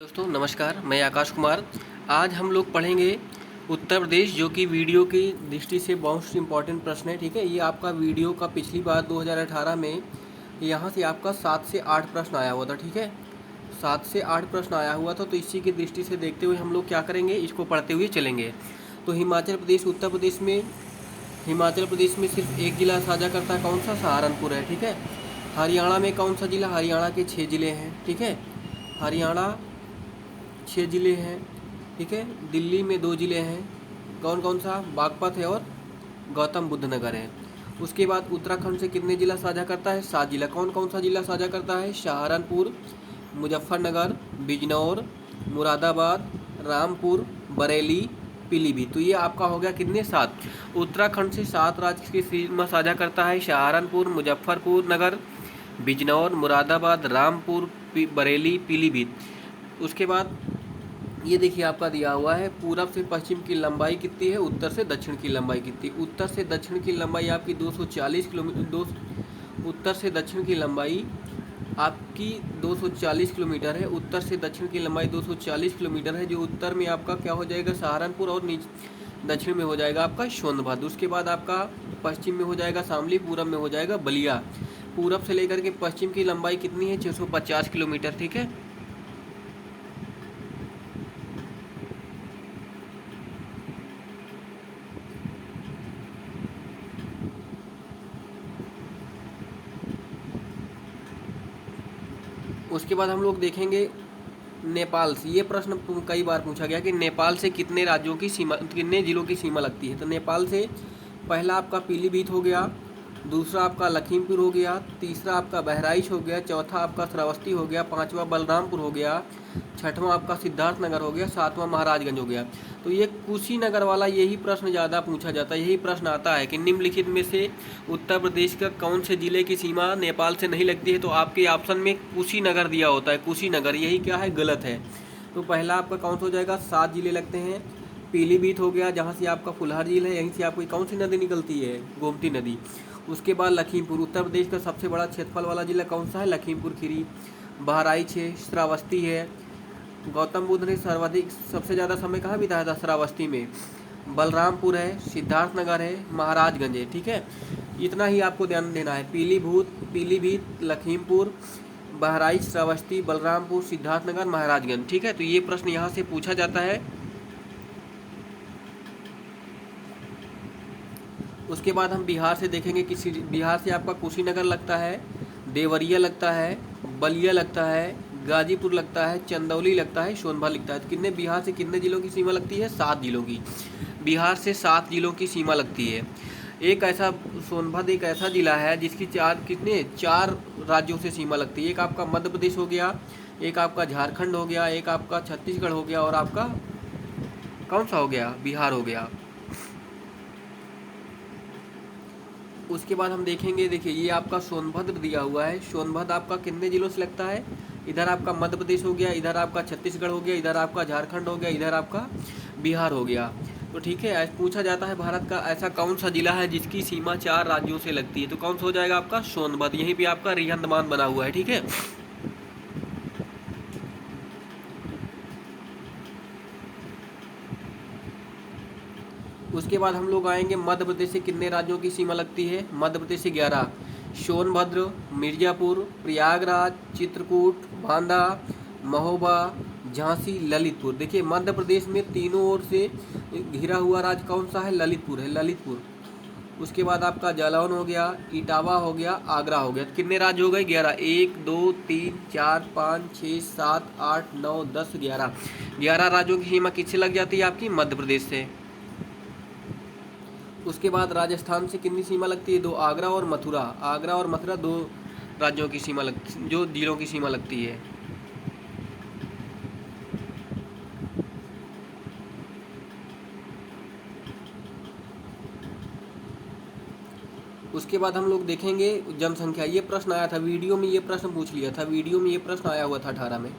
दोस्तों नमस्कार, मैं आकाश कुमार। आज हम लोग पढ़ेंगे उत्तर प्रदेश, जो कि वीडियो की दृष्टि से बहुत इम्पोर्टेंट प्रश्न है। ठीक है, ये आपका वीडियो का पिछली बार 2018 में यहाँ से आपका 7 से 8 प्रश्न आया हुआ था। ठीक है, 7 से 8 प्रश्न आया हुआ था, तो इसी की दृष्टि से देखते हुए हम लोग क्या करेंगे, इसको पढ़ते हुए चलेंगे। तो हिमाचल प्रदेश हिमाचल प्रदेश में सिर्फ एक ज़िला साझा करता है, कौन सा? सहारनपुर है। ठीक है, हरियाणा में कौन सा ज़िला? हरियाणा के 6 ज़िले हैं। ठीक है, हरियाणा 6 ज़िले हैं। ठीक है, दिल्ली में 2 ज़िले हैं, कौन कौन सा? बागपत है और गौतम बुद्ध नगर है। उसके बाद उत्तराखंड से कितने ज़िला साझा करता है? 7 ज़िला। कौन कौन सा ज़िला साझा करता है? सहारनपुर, मुजफ्फरनगर, बिजनौर, मुरादाबाद, रामपुर, बरेली, पीलीभीत। तो ये आपका हो गया कितने? 7। उत्तराखंड से 7 राज्य की सीमा साझा करता है, सहारनपुर, मुजफ्फरपुर नगर, बिजनौर, मुरादाबाद, रामपुर, बरेली, पीलीभीत। उसके बाद ये देखिए आपका दिया हुआ है, पूरब से पश्चिम की लंबाई कितनी है, उत्तर से दक्षिण की लंबाई कितनी? उत्तर से दक्षिण की लंबाई आपकी 240 किलोमीटर। उत्तर से दक्षिण की लंबाई आपकी 240 किलोमीटर है। उत्तर से दक्षिण की लंबाई 240 किलोमीटर है, जो उत्तर में आपका क्या हो जाएगा? सहारनपुर, और दक्षिण में हो जाएगा आपका सोनभद्र। उसके बाद आपका पश्चिम में हो जाएगा शामली, पूरब में हो जाएगा बलिया। पूरब से लेकर के पश्चिम की लंबाई कितनी है? 650 किलोमीटर। ठीक है, उसके बाद हम लोग देखेंगे नेपाल से। ये प्रश्न कई बार पूछा गया कि नेपाल से कितने राज्यों की सीमा, कितने जिलों की सीमा लगती है। तो नेपाल से पहला आपका पीलीभीत हो गया, दूसरा आपका लखीमपुर हो गया, तीसरा आपका बहराइच हो गया, चौथा आपका श्रावस्ती हो गया, पांचवा बलरामपुर हो गया, छठवां आपका सिद्धार्थनगर हो गया, सातवां महाराजगंज हो गया। तो ये कुशीनगर वाला यही प्रश्न ज़्यादा पूछा जाता है। यही प्रश्न आता है कि निम्नलिखित में से उत्तर प्रदेश का कौन से जिले की सीमा नेपाल से नहीं लगती है। तो आपके ऑप्शन में कुशीनगर दिया होता है, कुशीनगर। यही क्या है? गलत है। तो पहला आपका कौन सा हो जाएगा? 7 जिले लगते हैं। पीलीभीत हो गया, जहाँ से आपका फुलहर झील है, यहीं से आपकी कौन सी नदी निकलती है? गोमती नदी। उसके बाद लखीमपुर, उत्तर प्रदेश का सबसे बड़ा क्षेत्रफल वाला जिला कौन सा है? लखीमपुर खीरी। बहराइच है, श्रावस्ती है। गौतम बुद्ध ने सर्वाधिक सबसे ज़्यादा समय कहाँ बिताया था? श्रावस्ती में। बलरामपुर है, सिद्धार्थनगर है, महाराजगंज है। ठीक है, इतना ही आपको ध्यान देना है। पीलीभीत, लखीमपुर, बहराइच, श्रावस्ती, बलरामपुर, सिद्धार्थनगर, महाराजगंज। ठीक है, तो ये प्रश्न यहाँ से पूछा जाता है। उसके बाद हम बिहार से देखेंगे कि बिहार से आपका कुशीनगर लगता है, देवरिया लगता है, बलिया लगता है, गाजीपुर लगता है, चंदौली लगता है, सोनभद्र लगता है। तो कितने बिहार से कितने जिलों की सीमा लगती है? 7 जिलों की। बिहार से 7 जिलों की सीमा लगती है। एक ऐसा सोनभद्र एक ऐसा जिला है जिसकी चार राज्यों से सीमा लगती है। एक आपका मध्य प्रदेश हो गया, एक आपका झारखंड हो गया, एक आपका छत्तीसगढ़ हो गया, और आपका कौन सा हो गया? बिहार हो गया। उसके बाद हम देखेंगे, देखिए ये आपका सोनभद्र दिया हुआ है। सोनभद्र आपका कितने जिलों से लगता है? इधर आपका मध्य प्रदेश हो गया, इधर आपका छत्तीसगढ़ हो गया, इधर आपका झारखंड हो गया, इधर आपका बिहार हो गया। तो ठीक है, पूछा जाता है भारत का ऐसा कौन सा जिला है जिसकी सीमा 4 राज्यों से लगती है। तो कौन सा हो जाएगा आपका? सोनभद्र। यहीं पे आपका रिहंदमान बना हुआ है। ठीक है, उसके बाद हम लोग आएंगे मध्य प्रदेश से कितने राज्यों की सीमा लगती है? मध्य प्रदेश से 11। सोनभद्र, मिर्जापुर, प्रयागराज, चित्रकूट, बांदा, महोबा, झांसी, ललितपुर। देखिए मध्य प्रदेश में तीनों ओर से घिरा हुआ राज्य कौन सा है? ललितपुर है, ललितपुर। उसके बाद आपका जालौन हो गया, इटावा हो गया, आगरा हो गया। तो कितने राज्य हो गए? 11। 1 2 3 4 5 6 7 8 9 10 11। 11 राज्यों की सीमा किससे लग जाती है? आपकी मध्य प्रदेश से। उसके बाद राजस्थान से कितनी सीमा लगती है? 2। आगरा और मथुरा। आगरा और मथुरा 2 राज्यों की सीमा लगती, जो जिलों की सीमा लगती है। उसके बाद हम लोग देखेंगे जनसंख्या। ये प्रश्न आया था वीडियो में, ये प्रश्न पूछ लिया था वीडियो में, ये प्रश्न आया हुआ था 18 में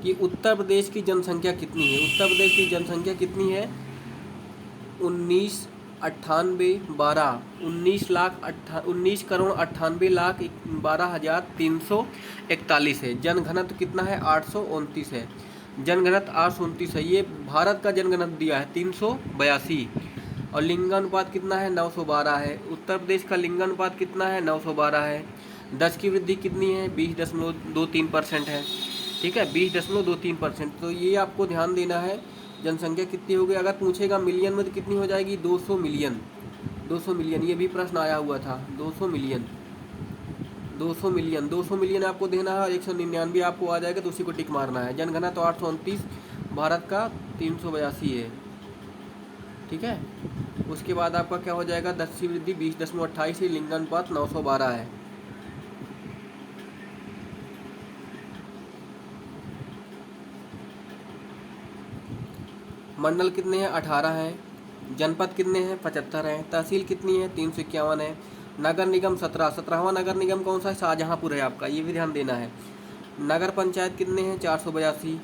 कि उत्तर प्रदेश की जनसंख्या कितनी है। उत्तर प्रदेश की जनसंख्या कितनी है? 19 9812 19,98,12,1341 है। जनघनत्व कितना है? 829 है। जनघनत्व 829 है। ये भारत का जनघनत्व दिया है 382। और लिंगानुपात कितना है? 912 है। उत्तर प्रदेश का लिंगानुपात कितना है? 912 है। 10 की वृद्धि कितनी है? 20.23% है। ठीक है, 20.23%। तो ये आपको ध्यान देना है। जनसंख्या कितनी होगी? अगर पूछेगा मिलियन में तो कितनी हो जाएगी? 200 मिलियन। 200 मिलियन, ये भी प्रश्न आया हुआ था। 200 मिलियन, 200 मिलियन, 200 मिलियन आपको देना है और 199 आपको आ जाएगा तो उसी को टिक मारना है। जनगणना तो 829, भारत का 382 है। ठीक है, उसके बाद आपका क्या हो जाएगा? 10 की वृद्धि 20.28 है। लिंगानुपात 912 है। मंडल कितने हैं? 18 हैं। जनपद कितने हैं? 75 हैं। तहसील कितनी है? 351 है। नगर निगम 17वां नगर निगम कौन सा है? शाहजहाँपुर है आपका, ये भी ध्यान देना है। नगर पंचायत कितने हैं? 482।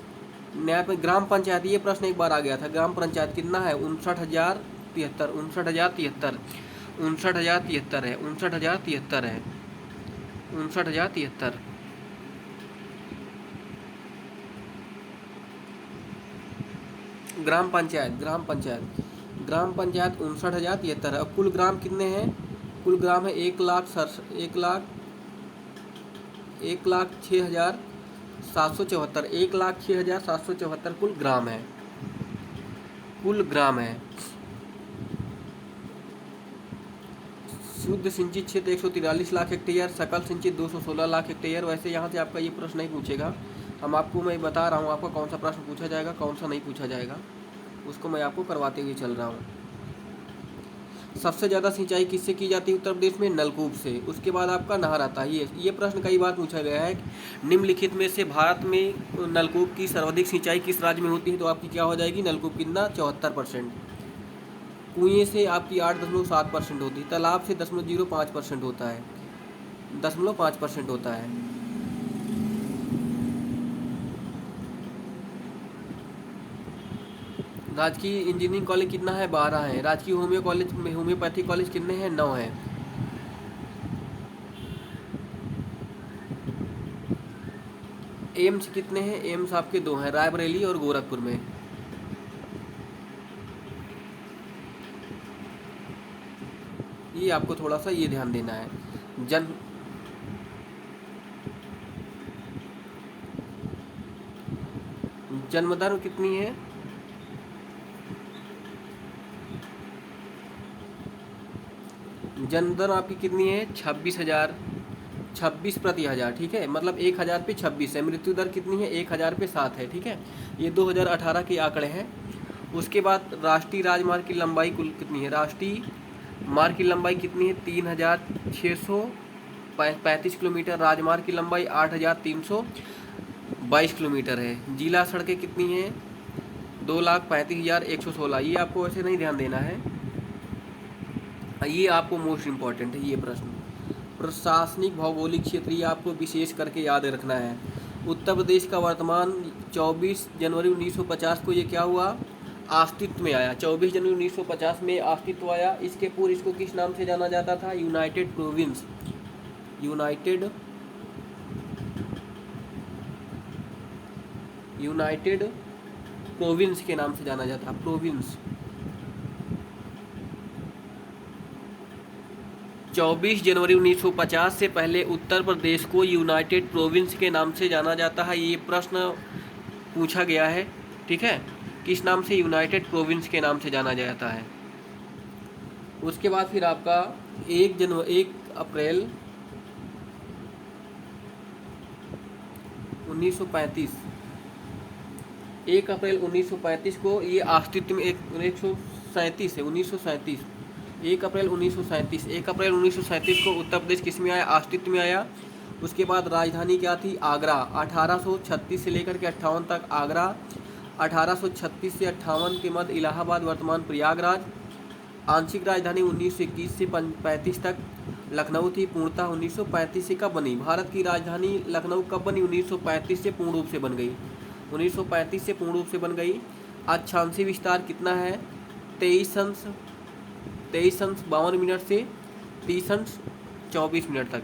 न्याय ग्राम पंचायत, ये प्रश्न एक बार आ गया था। ग्राम पंचायत कितना है? 59,073। 59,073, 59,073 है। 59,073 है। 59,073। ग्राम पंचायत, ग्राम पंचायत, ग्राम पंचायत 59,073 है। अब कुल ग्राम कितने हैं? कुल ग्राम है 1,06,774। 1,06,774 कुल ग्राम है। कुल ग्राम है। शुद्ध सिंचित क्षेत्र 143 लाख हेक्टेयर, सकल सिंचित 216 लाख हेक्टेयर। वैसे यहाँ से आपका ये प्रश्न नहीं पूछेगा। मैं बता रहा हूँ आपको कौन सा प्रश्न पूछा जाएगा, कौन सा नहीं पूछा जाएगा, उसको मैं आपको करवाते हुए चल रहा हूँ। सबसे ज़्यादा सिंचाई किससे की जाती है उत्तर प्रदेश में? नलकूप से। उसके बाद आपका नहर आता है। ये प्रश्न कई बार पूछा गया है। निम्नलिखित में से भारत में नलकूप की सर्वाधिक सिंचाई किस राज्य में होती है? तो आपकी क्या हो जाएगी? नलकूप कितना? 74%। कुएँ से आपकी 8.7% होती है। तालाब से 0.05% होता है। 0.5% होता है। राजकीय इंजीनियरिंग कॉलेज कितना है? 12 है। राजकीय होम्योपैथी कॉलेज कितने हैं? 9 हैं। एम्स कितने हैं? एम्स आपके 2 हैं, रायबरेली और गोरखपुर में। ये आपको थोड़ा सा ये ध्यान देना है। जन्म दर कितनी है? जन्म दर आपकी कितनी है? 26,000, 26 प्रति हज़ार। ठीक है, मतलब 1,000 पे 26 है। मृत्यु दर कितनी है? 1,000 पे 7 है। ठीक है, ये 2018 के आंकड़े हैं। उसके बाद राष्ट्रीय राजमार्ग की लंबाई कुल कितनी है? राष्ट्रीय मार्ग की लंबाई कितनी है? 3,635 किलोमीटर। राजमार्ग की लंबाई 8,322 किलोमीटर है। जिला सड़कें कितनी हैं? 2,35,116। ये आपको वैसे नहीं ध्यान देना है, ये आपको मोस्ट इम्पॉर्टेंट है ये प्रश्न। प्रशासनिक भौगोलिक क्षेत्र, ये आपको विशेष करके याद रखना है। उत्तर प्रदेश का वर्तमान 24 जनवरी 1950 को ये क्या हुआ? अस्तित्व में आया। 24 जनवरी 1950 में अस्तित्व आया। इसके पूर्व इसको किस नाम से जाना जाता था? United province. यूनाइटेड प्रोविंस के नाम से जाना जाता है। प्रोविंस। 24 जनवरी 1950 से पहले उत्तर प्रदेश को यूनाइटेड प्रोविंस के नाम से जाना जाता है। ये प्रश्न पूछा गया है। ठीक है, किस नाम से? यूनाइटेड प्रोविंस के नाम से जाना जाता है। उसके बाद फिर आपका 1 अप्रैल 1935, 1 अप्रैल 1935 को ये अस्तित्व में 137 है। 1937, 1 अप्रैल 1937, 1 अप्रैल 1937 को उत्तर प्रदेश किस में आया? अस्तित्व में आया। उसके बाद राजधानी क्या थी? आगरा। 1836 से लेकर के 58 तक आगरा। 1836 से 58 के मध्य इलाहाबाद, वर्तमान प्रयागराज। आंशिक राजधानी 1921 से 35 तक लखनऊ थी। पूर्णतः 1935 से कब बनी? भारत की राजधानी लखनऊ कब बनी? 1935 से पूर्ण रूप से बन गई। 1935 से पूर्ण रूप से बन गई। अक्षांशीय विस्तार कितना है? 23:52 से 30:24 तक।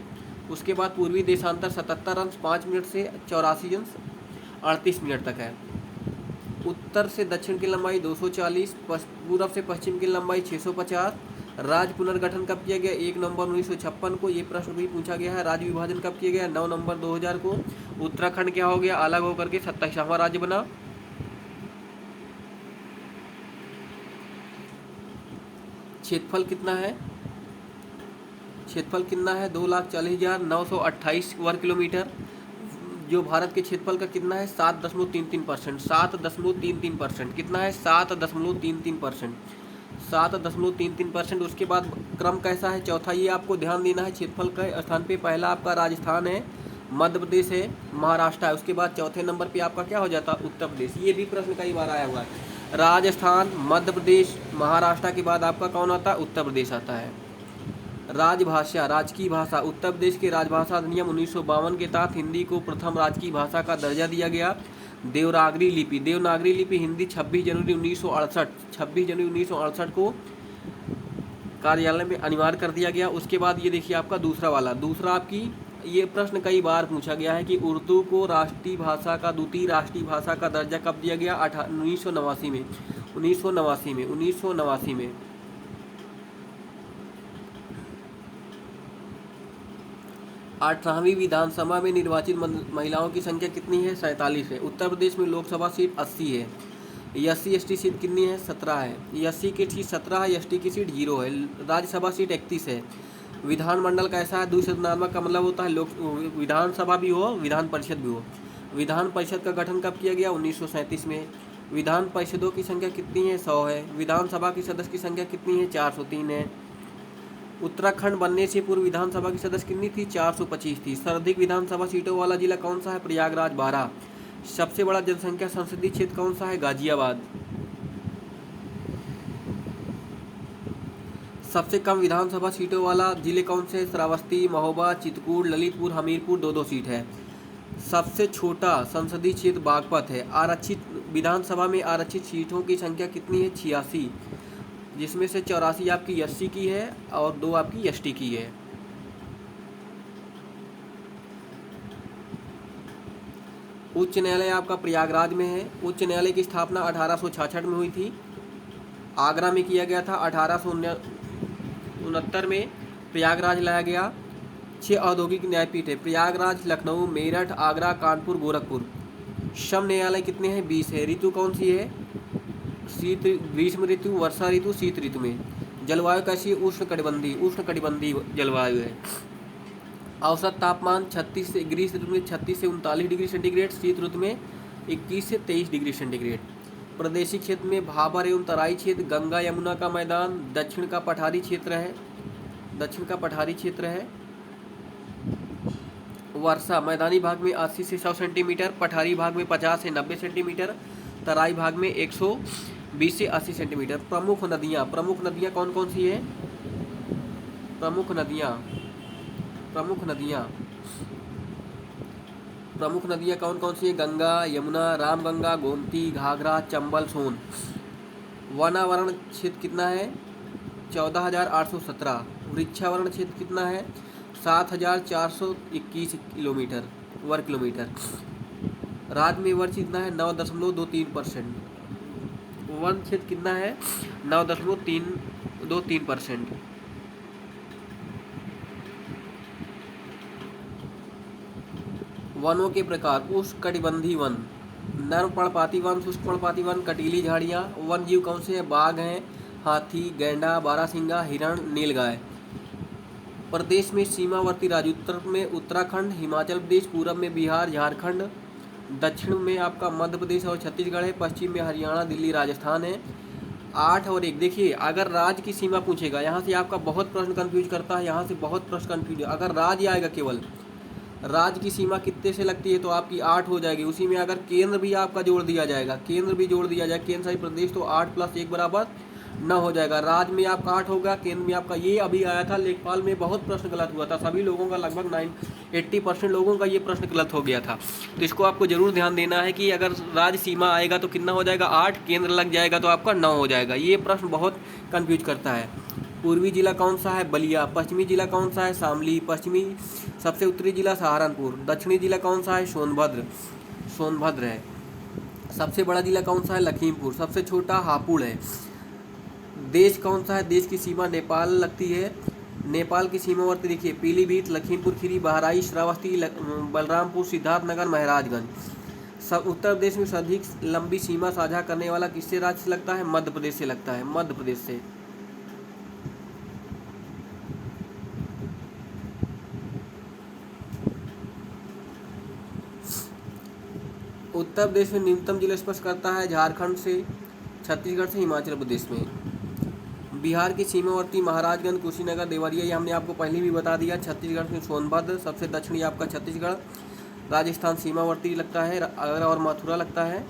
उसके बाद पूर्वी देशांतर 77:05 से 84:38 तक है। उत्तर से दक्षिण की लंबाई 240, पूर्व से पश्चिम की लंबाई 650। राज्य पुनर्गठन कब किया गया? 1 नवंबर 1956 को। ये प्रश्न भी पूछा गया है। राज्य विभाजन कब किया गया? 9 नवंबर 2000 को। उत्तराखंड क्या हो गया? अलग होकर के 27वां राज्य बना। क्षेत्रफल कितना है? क्षेत्रफल कितना है? 2,40,928 वर्ग किलोमीटर। जो भारत के क्षेत्रफल का कितना है? 7.33%। 7.33%। कितना है? 7.33%। 7.33%। उसके बाद क्रम कैसा है? चौथा, ये आपको ध्यान देना है। क्षेत्रफल के स्थान पे पहला आपका राजस्थान है, मध्य प्रदेश है, महाराष्ट्र है। उसके बाद चौथे नंबर पे आपका क्या हो जाता है? उत्तर प्रदेश। ये भी प्रश्न कई बार आया हुआ है। राजस्थान, मध्य प्रदेश, महाराष्ट्र के बाद आपका कौन आता है? उत्तर प्रदेश आता है। राजभाषा, राजकीय भाषा। उत्तर प्रदेश के राजभाषा अधिनियम 1952 के तहत हिंदी को प्रथम राजकीय भाषा का दर्जा दिया गया। देवनागरी लिपि, देवनागरी लिपि हिंदी 26 जनवरी 1968 को कार्यालय में अनिवार्य कर दिया गया। उसके बाद ये देखिए आपका दूसरा वाला, दूसरा आपकी ये प्रश्न कई बार पूछा गया है कि उर्दू को राष्ट्रीय भाषा का, द्वितीय राष्ट्रीय भाषा का दर्जा कब दिया गया? 1989 में। 1989 में। 18वीं विधानसभा में निर्वाचित महिलाओं की संख्या कितनी है? 47 है। उत्तर प्रदेश में लोकसभा सीट 80 है। SC ST सीट कितनी है? 17 है। SC की सीट 17 है, ST की सीट 0 है। राज्यसभा सीट 31 है। विधानमंडल कैसा है? द्विसदनात्मक का मतलब होता है लोक विधानसभा भी हो, विधान परिषद भी हो। विधान परिषद का गठन कब किया गया? 1937 में। विधान परिषदों की संख्या कितनी है? 100 है। विधानसभा की सदस्य की संख्या कितनी है? 403 है। उत्तराखंड बनने से पूर्व विधानसभा की सदस्य कितनी थी? 425 थी। सर्वाधिक विधानसभा सीटों वाला जिला कौन सा है? प्रयागराज 12। सबसे बड़ा जनसंख्या संसदीय क्षेत्र कौन सा है? गाजियाबाद। सबसे कम विधानसभा सीटों वाला जिले कौन से? श्रावस्ती, महोबा, चित्रकूट, ललितपुर, हमीरपुर 2-2 सीट है। सबसे छोटा संसदीय क्षेत्र बागपत है। आरक्षित विधानसभा में आरक्षित सीटों की संख्या कितनी है? 86, जिसमें से 84 आपकी SC की है और 2 आपकी ST की है। उच्च न्यायालय आपका प्रयागराज में है। उच्च न्यायालय की स्थापना 1866 में हुई थी। आगरा में किया गया था। 1869 में प्रयागराज लाया गया। 6 औद्योगिक न्यायपीठ है। प्रयागराज, लखनऊ, मेरठ, आगरा, कानपुर, गोरखपुर। श्रम न्यायालय कितने हैं? 20 है। ऋतु कौन सी है? शीत, ग्रीष्म ऋतु, वर्षा ऋतु, शीत ऋतु में। जलवायु कैसी है? उष्णकटिबंधीय जलवायु है। औसत तापमान 36 से ग्रीष्म ऋतु में 36 से 39 डिग्री सेंटीग्रेड, शीत ऋतु में 21 से 23 डिग्री सेंटीग्रेड। प्रदेशी क्षेत्र में भाबर एवं तराई क्षेत्र, गंगा यमुना का मैदान, दक्षिण का पठारी क्षेत्र है। वर्षा मैदानी भाग में 80 से 100 सेंटीमीटर, पठारी भाग में 50 से 90 सेंटीमीटर, तराई भाग में 120 से 80 सेंटीमीटर। प्रमुख नदियाँ कौन कौन सी है? प्रमुख नदियाँ कौन कौन सी है? गंगा, यमुना, रामगंगा, गोमती, घाघरा, चंबल, सोन। वनावरण क्षेत्र कितना है? 14,817। वृक्षावरण क्षेत्र कितना है? 7,421 वर्ग किलोमीटर। राज्य में वन कितना है? 9.23%। वन क्षेत्र कितना है? 9.323%। वनों के प्रकार: उष्णकटिबंधीय वन, नर्म पर्णपाती वन, शुष्क पर्णपाती वन, कटीली झाड़ियाँ। वन जीव कौन से हैं? बाघ हैं, हाथी, गैंडा, बारहसिंगा, हिरण, नीलगाय। प्रदेश में सीमावर्ती राज्य: उत्तर में उत्तराखंड, हिमाचल प्रदेश, पूर्व में बिहार, झारखंड, दक्षिण में आपका मध्य प्रदेश और छत्तीसगढ़ है, पश्चिम में हरियाणा, दिल्ली, राजस्थान है। 8 और 1 देखिए, अगर राज्य की सीमा पूछेगा, यहाँ से आपका बहुत प्रश्न कन्फ्यूज करता है, यहाँ से बहुत प्रश्न कन्फ्यूज। अगर राज्य आएगा, केवल राज्य की सीमा कितने से लगती है तो आपकी 8 हो जाएगी। उसी में अगर केंद्र भी आपका जोड़ दिया जाएगा, केंद्र शासित प्रदेश, तो 8 + 1 = 9 हो जाएगा। राज्य में आपका 8 होगा, केंद्र में आपका। ये अभी आया था लेखपाल में, बहुत प्रश्न गलत हुआ था, सभी लोगों का लगभग 80% लोगों का ये प्रश्न गलत हो गया था। तो इसको आपको जरूर ध्यान देना है कि अगर राज्य सीमा आएगा तो कितना हो जाएगा? 8, केंद्र लग जाएगा तो आपका 9 हो जाएगा। ये प्रश्न बहुत कन्फ्यूज करता है। पूर्वी जिला कौन सा है? बलिया। पश्चिमी जिला कौन सा है? शामली। पश्चिमी सबसे उत्तरी जिला सहारनपुर। दक्षिणी जिला कौन सा है? सोनभद्र। सोनभद्र है। सबसे बड़ा जिला कौन सा है? लखीमपुर। सबसे छोटा हापुड़ है। देश कौन सा है? देश की सीमा नेपाल लगती है। नेपाल की सीमावर्ती देखिए पीलीभीत, लखीमपुर खीरी, बहराइच, श्रावस्ती, बलरामपुर, सिद्धार्थनगर, महाराजगंज। सब उत्तर प्रदेश में सर्वाधिक लंबी सीमा साझा करने वाला किससे राज्य से लगता है? मध्य प्रदेश से लगता है। मध्य प्रदेश से। उत्तर प्रदेश में न्यूनतम जिला स्पर्श करता है झारखंड से, छत्तीसगढ़ से, हिमाचल प्रदेश में। बिहार की सीमावर्ती महाराजगंज, कुशीनगर, देवरिया, ये हमने आपको पहले भी बता दिया। छत्तीसगढ़ में सोनभद्र, सबसे दक्षिणी आपका छत्तीसगढ़। राजस्थान सीमावर्ती लगता है, आगरा और मथुरा लगता है।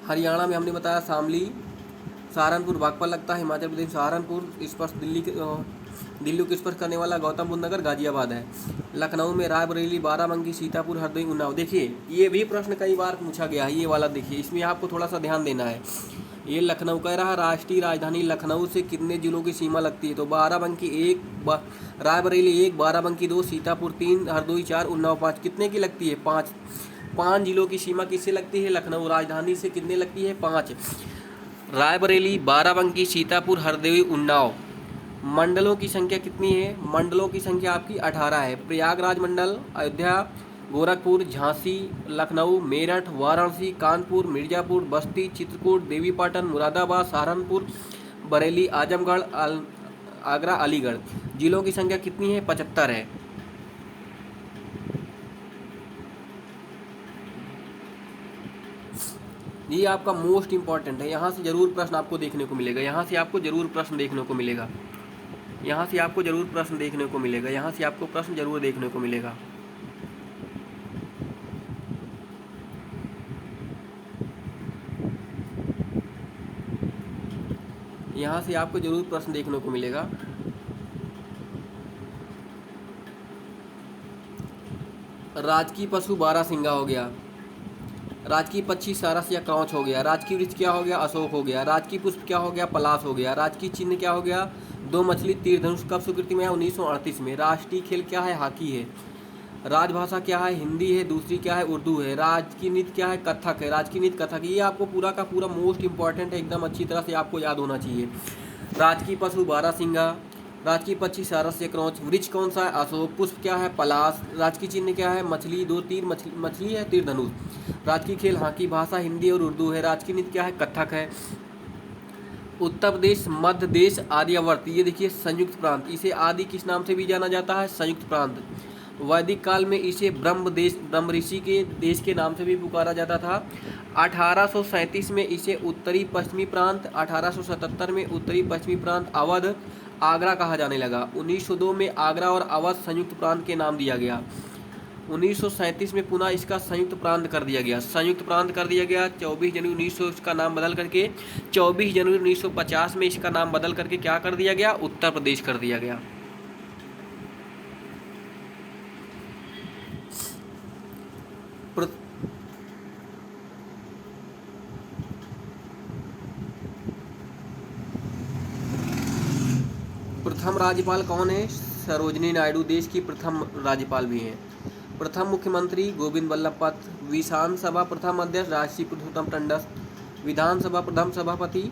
हरियाणा में हमने बताया शामली, सहारनपुर बागपत लगता है। हिमाचल प्रदेश सहारनपुर स्पर्श दिल्ली को स्पर्श करने वाला गौतम बुद्ध नगर गाजियाबाद है। लखनऊ में रायबरेली, बाराबंकी, सीतापुर, हरदोई, उन्नाव। देखिए ये भी प्रश्न कई बार पूछा गया है, ये वाला देखिए, इसमें आपको थोड़ा सा ध्यान देना है। ये लखनऊ कह रहा है राष्ट्रीय राजधानी लखनऊ से कितने जिलों की सीमा लगती है? तो बाराबंकी 1, रायबरेली 1, बाराबंकी 2, सीतापुर 3, हरदोई 4, उन्नाव 5। कितने की लगती है? 5। 5 जिलों की सीमा किससे लगती है? लखनऊ राजधानी से कितने लगती है? 5। रायबरेली, बाराबंकी, सीतापुर, हरदोई, उन्नाव। मंडलों की संख्या कितनी है? मंडलों की संख्या आपकी 18 है। प्रयागराज मंडल, अयोध्या, गोरखपुर, झांसी, लखनऊ, मेरठ, वाराणसी, कानपुर, मिर्जापुर, बस्ती, चित्रकूट, देवीपाटन, मुरादाबाद, सहारनपुर, बरेली, आजमगढ़, आगरा, अलीगढ़। जिलों की संख्या कितनी है? 75 है। ये आपका मोस्ट इंपॉर्टेंट है, यहाँ से जरूर प्रश्न आपको देखने को मिलेगा। यहाँ से आपको जरूर प्रश्न देखने को मिलेगा। यहाँ से आपको जरूर प्रश्न देखने को मिलेगा। यहाँ से आपको प्रश्न जरूर देखने को मिलेगा। यहाँ से आपको जरूर प्रश्न देखने को मिलेगा। राजकीय पशु बारहसिंगा हो गया। राजकीय पक्षी सारस या क्रौच हो गया। राजकीय वृक्ष क्या हो गया? अशोक हो गया। राजकीय पुष्प क्या हो गया? पलाश हो गया। राजकीय चिन्ह क्या हो गया? 2 मछली तीर धनुष। कब स्वीकृति में है? 1938 में। राष्ट्रीय खेल क्या है? हॉकी है। राजभाषा क्या है? हिंदी है। दूसरी क्या है? उर्दू है। राजकीय नृत्य क्या है? कथक है। राजकीय नृत्य कथक। ये आपको पूरा का पूरा मोस्ट इंपॉर्टेंट है, एकदम अच्छी तरह से आपको याद होना चाहिए। राजकीय पशु बारहसिंगा, राजकीय पक्षी सारस या क्रौच, वृक्ष कौन सा है? अशोक, पुष्प क्या है? पलाश, राजकीय चिन्ह क्या है? मछली, 2 तीर मछली है, तीर धनुष। राजकीय खेल हॉकी, भाषा हिंदी और उर्दू है। राजकीय नृत्य क्या है? कथक है। उत्तर प्रदेश, मध्य देश, आर्यावर्त, ये देखिए संयुक्त प्रांत, इसे आदि किस नाम से भी जाना जाता है? संयुक्त प्रांत। वैदिक काल में इसे ब्रह्म ऋषि के देश के नाम से भी पुकारा जाता था। 1837 में इसे उत्तरी पश्चिमी प्रांत, 1877 में उत्तरी पश्चिमी प्रांत अवध, आगरा कहा जाने लगा। 1902 में आगरा और अवध संयुक्त प्रांत के नाम दिया गया। 1937 में पुनः इसका संयुक्त प्रांत कर दिया गया। संयुक्त प्रांत कर दिया गया। 24 जनवरी 1900 इसका नाम बदल करके 24 जनवरी 1950 में इसका नाम बदल करके क्या कर दिया गया? उत्तर प्रदेश कर दिया गया। प्रथम राज्यपाल कौन है? सरोजिनी नायडू देश की प्रथम राज्यपाल भी हैं। प्रथम मुख्यमंत्री गोविंद वल्लभ पंत। विधानसभा प्रथम अध्यक्ष राष्ट्रीय पुरुषोत्तम टंडन। विधानसभा प्रथम सभापति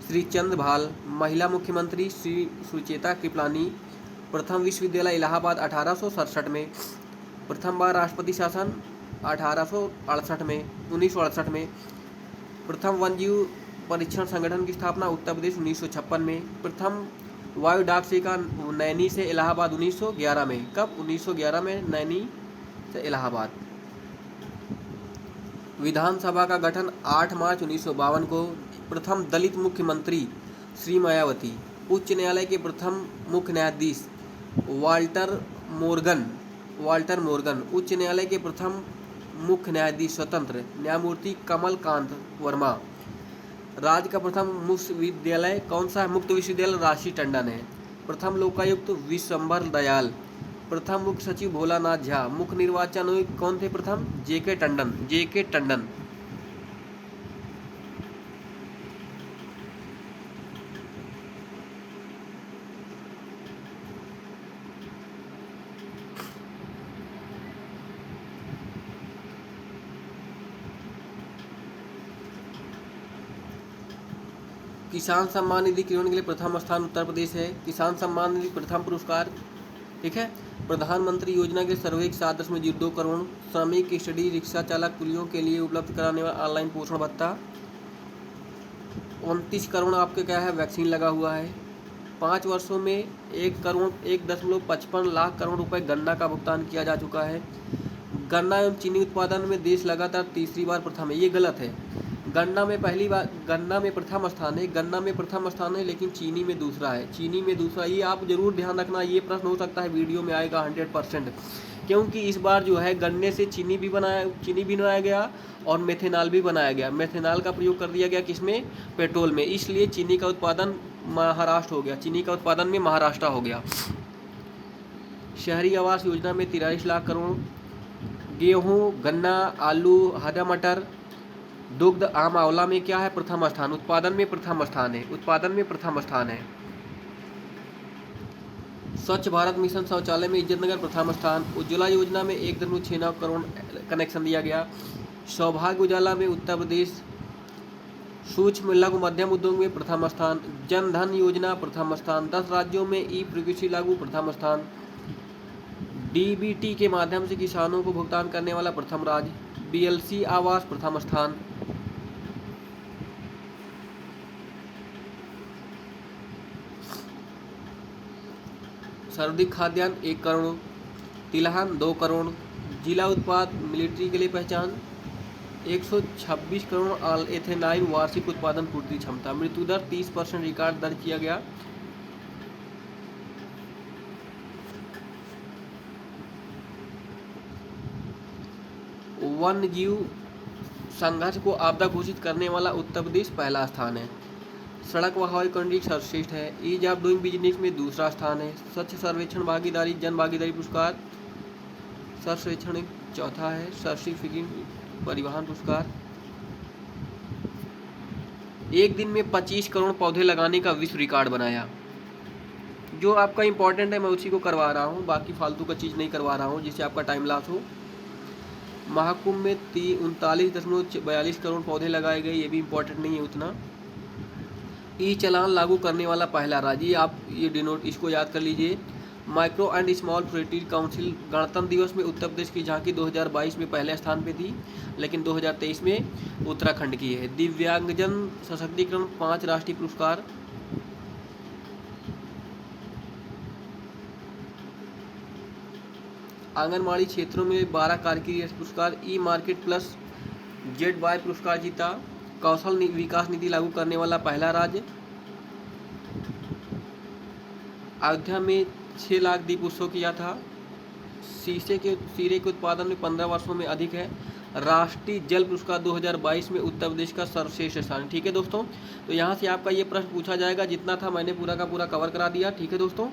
श्री चंद्र भाल। महिला मुख्यमंत्री श्री सुचेता कृपलानी। प्रथम विश्वविद्यालय इलाहाबाद 1867 में। प्रथम बार राष्ट्रपति शासन 1868 में 1968 में। प्रथम वन्यजीव परीक्षण संगठन की स्थापना उत्तर प्रदेश 1956 में। प्रथम वायु डाक सेवा नैनी से इलाहाबाद 1911 में। कब? 1911 में नैनी से इलाहाबाद। विधानसभा का गठन 8 मार्च 1952 को। प्रथम दलित मुख्यमंत्री श्री मायावती। उच्च न्यायालय के प्रथम मुख्य न्यायाधीश वाल्टर मोर्गन। उच्च न्यायालय के प्रथम मुख्य न्यायाधीश स्वतंत्र न्यायमूर्ति कमल कांत वर्मा। राज्य का प्रथम विश्वविद्यालय कौन सा है? मुक्त विश्वविद्यालय राशि टंडन है। प्रथम लोकायुक्त विश्वंभर दयाल। प्रथम मुख्य सचिव भोलानाथ झा। मुख्य निर्वाचन आयुक्त कौन थे प्रथम? जे के टंडन। किसान सम्मान निधि किरण के लिए प्रथम स्थान उत्तर प्रदेश है। किसान सम्मान निधि प्रथम पुरस्कार, ठीक है। प्रधानमंत्री योजना के सर्वेक्षण 7.02 करोड़। श्रमिक, स्टडी, रिक्शा चालक, कुलियों के लिए उपलब्ध कराने वाला ऑनलाइन पोषण भत्ता। 29 करोड़ आपके क्या है, वैक्सीन लगा हुआ है। 5 वर्षों में 1.55 करोड़ रुपए गन्ना का भुगतान किया जा चुका है। गन्ना एवं चीनी उत्पादन में देश लगातार तीसरी बार प्रथम है। ये गलत है। गन्ना में प्रथम स्थान है, लेकिन चीनी में दूसरा है। चीनी में दूसरा, ये आप जरूर ध्यान रखना। ये प्रश्न हो सकता है वीडियो में आएगा 100%, क्योंकि इस बार जो है गन्ने से चीनी भी बनाया गया और मेथेनॉल भी बनाया गया। मेथेनॉल का प्रयोग कर दिया गया किसमें, पेट्रोल में, इसलिए चीनी का उत्पादन महाराष्ट्र हो गया। चीनी का उत्पादन में महाराष्ट्र हो गया। शहरी आवास योजना में 43 लाख करोड़। गेहूँ, गन्ना, आलू, हरा मटर, दुग्ध, आम, आंवला में क्या है, प्रथम स्थान। उत्पादन में प्रथम स्थान है। स्वच्छ भारत मिशन शौचालय में इज्जतनगर प्रथम स्थान। उज्ज्वला योजना में 1.69 करोड़ कनेक्शन दिया गया। सौभाग्य उजाला में उत्तर प्रदेश। सूक्ष्म लघु मध्यम उद्योग में प्रथम स्थान। जन धन योजना प्रथम स्थान। 10 राज्यों में ई प्रकृषि लागू प्रथम स्थान। डीबीटी के माध्यम से किसानों को भुगतान करने वाला प्रथम राज्य। बीएलसी आवास प्रथम स्थान। सर्वाधिक खाद्यान्न 1 करोड़। तिलहन 2 करोड़। जिला उत्पाद मिलिट्री के लिए पहचान 126 करोड़। एथेनाइन वार्षिक उत्पादन पूर्ति क्षमता। मृत्यु दर 30% रिकॉर्ड दर्ज किया गया। वन्य जीव संघर्ष को आपदा घोषित करने वाला उत्तर प्रदेश पहला स्थान है। सड़क व हवाई कॉन्ट्रैक्ट सर्वश्रेष्ठ है। ईज ऑफ डूइंग बिजनेस में दूसरा स्थान है। स्वच्छ सर्वेक्षण भागीदारी जन भागीदारी पुरस्कार सर्वेक्षण चौथा है। सर्टिफिकेट परिवहन पुरस्कार। एक दिन में 25 करोड़ पौधे लगाने का विश्व रिकॉर्ड बनाया। जो आपका इंपॉर्टेंट है मैं उसी को करवा रहा हूँ, बाकी फालतू का चीज़ नहीं करवा रहा हूँ जिससे आपका टाइम लॉस हो। महाकुंभ में 39.42 करोड़ पौधे लगाए गए, ये भी इम्पोर्टेंट नहीं है उतना। ई चालान लागू करने वाला पहला राज्य, आप ये डिनोट इसको याद कर लीजिए। Micro and small productive council. गणतंत्र दिवस में उत्तर प्रदेश की झांकी 2022 में पहले स्थान पे थी, लेकिन 2023 में उत्तराखंड की है। दिव्यांगजन सशक्तिकरण 5 राष्ट्रीय पुरस्कार। आंगनबाड़ी क्षेत्रों में 12 कारगिरी पुरस्कार। ई मार्केट प्लस ZY पुरस्कार जीता। कौशल विकास नीति लागू करने वाला पहला राज्य। अयोध्या में 6 लाख दीप उत्सव किया था। शीरे के उत्पादन में 15 वर्षों में अधिक है। राष्ट्रीय जल पुरस्कार 2022 में उत्तर प्रदेश का सर्वश्रेष्ठ स्थान। ठीक है दोस्तों, तो यहाँ से आपका ये प्रश्न पूछा जाएगा। जितना था मैंने पूरा का पूरा कवर करा दिया। ठीक है दोस्तों।